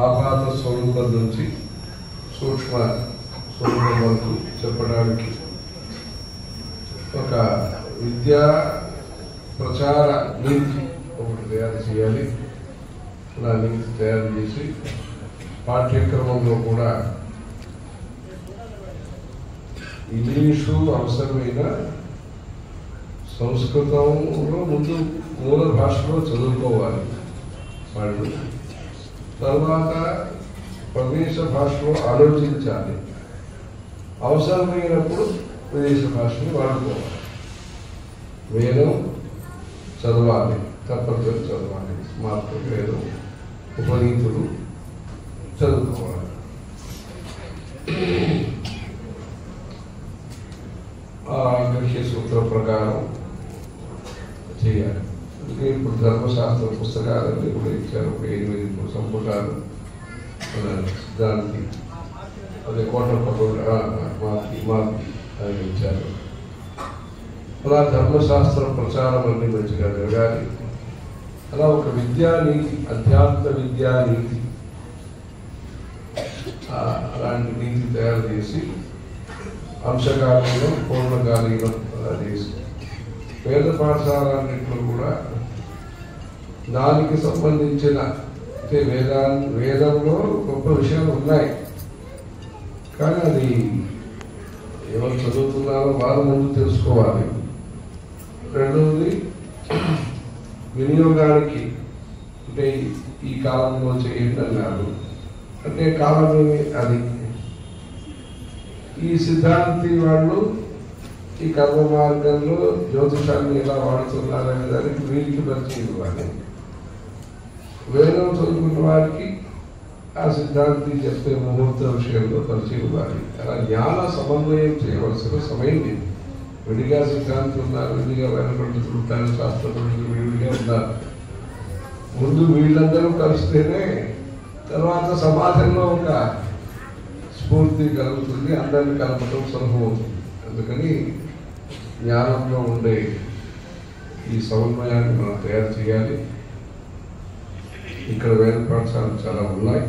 ఆపాత స్వరూపం నుంచి సూక్ష్మ స్వరూపం వరకు చెప్పడానికి ఒక విద్యా ప్రచార నీతి ఒకటి తయారు చేయాలి. నా నీతి తయారు చేసి పాఠ్యక్రమంలో కూడా ఇంగ్లీషు అవసరమైన సంస్కృతంలో ముందు మూల భాషలో చదువుకోవాలి వాళ్ళు. తర్వాత ప్రదేశ భాషలో ఆలోచించాలి. అవసరమైనప్పుడు ప్రదేశ భాషను వాడుకోవాలి. వేదం చదవాలి, తప్పనిసరి చదవాలి. స్మార్త వేదం ఉపనీతులు చదువుకోవాలి. గృహ్య సూత్ర ప్రకారం చేయాలి. అందుకే ఇప్పుడు ధర్మశాస్త్ర పుస్తకాలన్నీ కూడా ఇచ్చారు. ఒక 8 సంపుటాలు సిద్ధాంతి, అదే మార్పు అని ఇచ్చారు. అలా ధర్మశాస్త్ర ప్రచారం అన్ని మంచిగా జరగాలి. అలా ఒక విద్యానీతి, అధ్యాత్మ విద్యానీతి, అలాంటి నీతి తయారు చేసి అంశకాలీనం పూర్ణకాలీనం అలా చేసి వేద పాఠశాలన్నింటిలో కూడా దానికి సంబంధించిన వేదంలో గొప్ప విషయాలు ఉన్నాయి. కానీ అది ఎవరు చదువుతున్నారో వారు ముందు తెలుసుకోవాలి. రెండవది వినియోగానికి, అంటే ఈ కాలంలో చేయండి అన్నారు. అంటే కాలమే అది. ఈ సిద్ధాంతి వాళ్ళు ఈ కర్మ మార్గంలో జ్యోతిషాన్ని ఎలా వాడుతున్నారనే దానికి వీరికి పరిచయం ఇవ్వాలి. వేదం చదువుకున్న వారికి ఆ సిద్ధాంతి చెప్పే ముహూర్త విషయంలో పరిచయం ఇవ్వాలి. అలా జ్ఞాన సమన్వయం చేయవలసిన సమయం లేదు. విడిగా సిద్ధాంతి ఉన్నారు, విడిగా వేద పండితులు ఉంటారు, శాస్త్ర పండితులు విడిగా ఉన్నారు. ముందు వీళ్ళందరూ కలిస్తేనే తర్వాత సమాజంలో ఒక స్ఫూర్తి కలుగుతుంది, అందరినీ కలపడం సులభమవుతుంది. అందుకని జ్ఞానంలో ఉండే ఈ సమన్వయాన్ని మనం తయారు చేయాలి. ఇక్కడ వేద పాఠశాలలు చాలా ఉన్నాయి,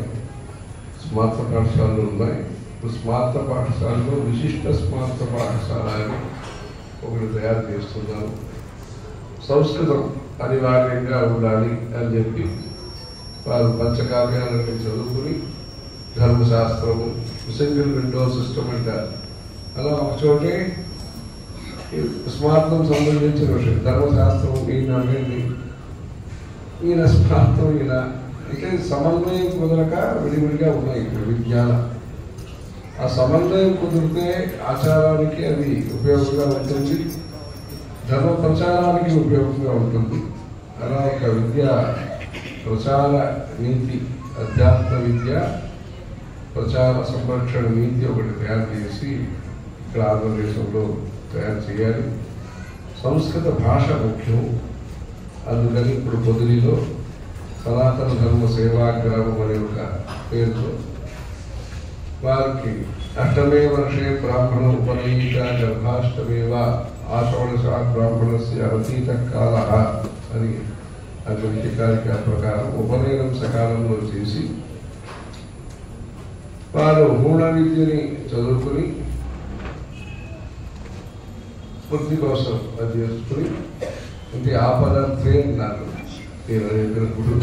స్మార్త పాఠశాలలు ఉన్నాయి. స్మార్త పాఠశాలలో విశిష్ట స్మార్త పాఠశాల అని ఒకటి తయారు చేస్తున్నాను. సంస్కృతం అనివార్యంగా ఉండాలి అని చెప్పి వారు పంచకావ్యాలని చదువుకుని ధర్మశాస్త్రము, సింగిల్ విండో సిస్టమ్ అంటారు. అలా ఒక చోటే స్మార్థం సంబంధించిన విషయం, ధర్మశాస్త్రం ఈయన వెళ్ళి ఈయన స్మార్థం ఈయన, అంటే సమన్వయం కుదరక విడివిడిగా ఉన్నాయి ఇక్కడ విజ్ఞానం. ఆ సమన్వయం కుదిరితే ఆచారానికి అది ఉపయోగంగా ఉంటుంది, ధర్మ ప్రచారానికి ఉపయోగంగా ఉంటుంది. అలా ఒక విద్య ప్రచార నీతి, అధ్యాత్మ విద్య ప్రచార సంరక్షణ నీతి ఒకటి తయారు చేసి ఇక్కడ ఆంధ్రదేశంలో తయారు చేయాలి. సంస్కృత భాష ముఖ్యం. అందుకని ఇప్పుడు పొదిలిలో సనాతన ధర్మ సేవాగ్రామం అనే ఒక పేరుతో వారికి అష్టమే వర్షే బ్రాహ్మణ ఉపనయీత గర్భాష్టమేవ ఆషోడశ బ్రాహ్మణస్య అతీత కాల అని అటు విధికారిక ప్రకారం ఉపనయనం సకాలంలో చేసి వారు మూఢ విద్యని చదువుకుని స్ఫూర్తి కోసం అది చేసుకుని, అంటే ఆపదార్థే నాకు గుడు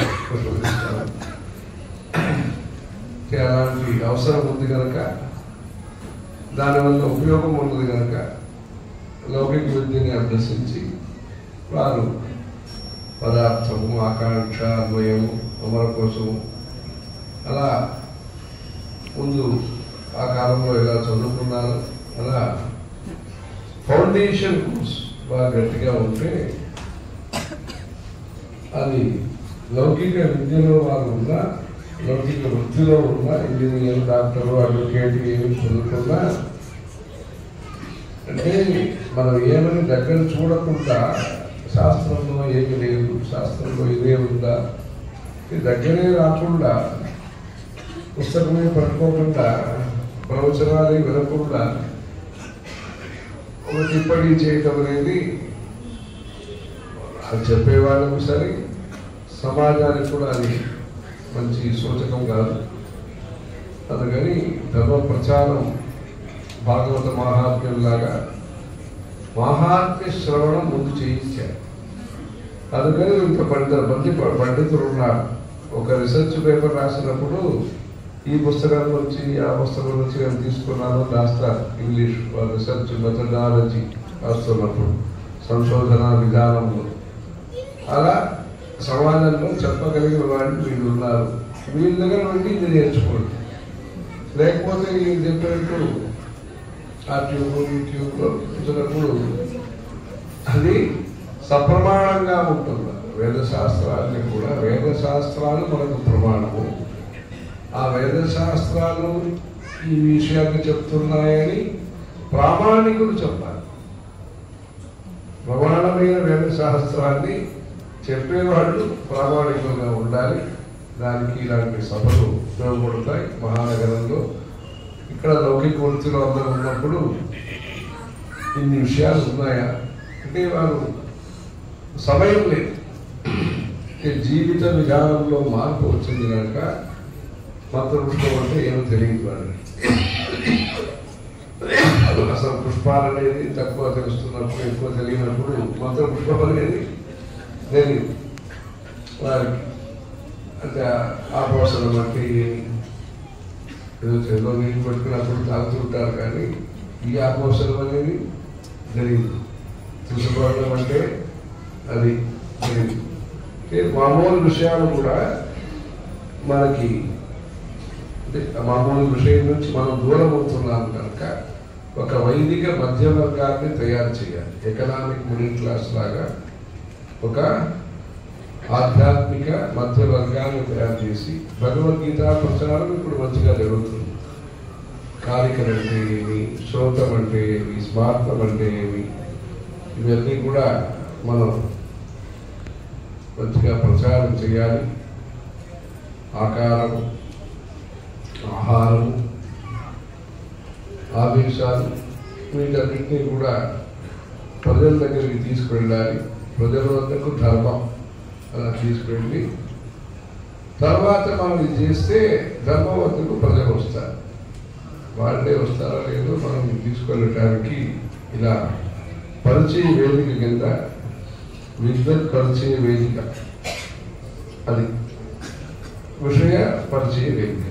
అలాంటి అవసరం ఉంది కనుక, దానివల్ల ఉపయోగం ఉన్నది కనుక లౌకిక విద్యని అభ్యసించి వారు పదార్థము, ఆకాంక్ష, అన్వయము, అమర కోసము అలా ముందు ఆ కాలంలో ఎలా చదువుకున్నారు అలా ఫౌండేషన్ కోర్స్ బాగా గట్టిగా ఉంటే అది లౌకిక విద్యలో వారు ఉన్న, లౌకిక వృత్తిలో ఉన్న ఇంజనీర్, డాక్టర్, అడ్వకేట్ ఏమి చదువుకున్నా అంటే మనం ఏమని దగ్గర చూడకుండా శాస్త్రంలో ఏమి లేదు, శాస్త్రంలో ఇదే ఉందా, దగ్గరే రాకుండా పుస్తకమే పట్టుకోకుండా ప్రవచనాలు వినకుండా ఒక టిప్పణి చేయటం అనేది అది చెప్పేవాళ్ళకు సరే, సమాజానికి కూడా అది మంచి సూచకం కాదు. అందుకని ధర్మ ప్రచారం భాగవత మహాత్మ్యంలాగా మహాత్మ్య శ్రవణం ముందు చేయించారు. అందుకని ఇంత పండితులు ఉన్నారు. ఒక రీసెర్చ్ పేపర్ రాసినప్పుడు ఈ పుస్తకం నుంచి ఆ పుస్తకం నుంచి నేను తీసుకున్నాను రాస్తారు. ఇంగ్లీష్ రీసెర్చ్ మెథడాలజీ రాస్తున్నప్పుడు సంశోధన విధానంలో అలా సమాజంలో చెప్పగలిగిన వాళ్ళు వీళ్ళు ఉన్నారు. వీళ్ళ దగ్గర నుండి ఇది నేర్చుకోండి. లేకపోతే వీళ్ళు చెప్పినట్టు ఆ యూట్యూబ్లో చూసినప్పుడు అది సప్రమాణంగా ఉంటుంది. వేదశాస్త్రాన్ని కూడా వేదశాస్త్రాలు మనకు ప్రమాణము. ఆ వేదశాస్త్రాలు ఈ విషయాన్ని చెప్తున్నాయని ప్రామాణికులు చెప్పాలి. ప్రమాణమైన వేదశాస్త్రాన్ని చెప్పేవాళ్ళు ప్రామాణికంగా ఉండాలి. దానికి ఇలాంటి సభలు ఉపయోగపడతాయి. మహానగరంలో ఇక్కడ లౌకిక వృత్తిలో అందరూ ఉన్నప్పుడు ఇన్ని విషయాలు ఉన్నాయా అంటే వారు సమయం లేదు. జీవిత విధానంలో మార్పు వచ్చింది కనుక మంత్రపుష్పం అంటే ఏమో తెలియదు వాళ్ళని. అసలు పుష్పాలు అనేది తక్కువ తెలుస్తున్నప్పుడు, ఎక్కువ తెలియనప్పుడు మంత్రపుష్పం అనేది తెలియదు వారికి. అంటే ఆపోషణం అంటే ఏదో చెరువులో నీళ్ళు పెట్టుకున్నప్పుడు తాగుతుంటారు, కానీ ఈ ఆపోషణం అనేది తెలియదు. చూసుకోవడం అంటే అది తెలియదు. మామూలు విషయాలు కూడా మనకి మామూలు విషయం నుంచి మనం దూరం అవుతున్నాం కనుక ఒక వైదిక మధ్యవర్గాన్ని తయారు చేయాలి. ఎకనామిక్ మిడిల్ క్లాస్ లాగా ఒక ఆధ్యాత్మిక మధ్యవర్గాన్ని తయారు చేసి భగవద్గీత ప్రచారం ఇప్పుడు మంచిగా జరుగుతుంది. కారికలు అంటే ఏమి, శ్రోతం అంటే ఏమి, స్మార్థం అంటే ఏమి, ఇవన్నీ కూడా మనం మంచిగా ప్రచారం చేయాలి. ఆకారం, ఆహారం, ఆవేశాలు వీటన్నింటినీ కూడా ప్రజల దగ్గరికి తీసుకువెళ్ళాలి. ప్రజల వద్దకు ధర్మం అలా తీసుకువెళ్ళి తర్వాత మనం ఇది చేస్తే ధర్మం వద్దకు ప్రజలు వస్తారు. వాళ్ళే వస్తారా లేదో మనం తీసుకెళ్ళటానికి ఇలా పరిచయ వేదిక కింద విద్వత్ పరిచయ వేదిక, అది విషయ పరిచయ వేదిక.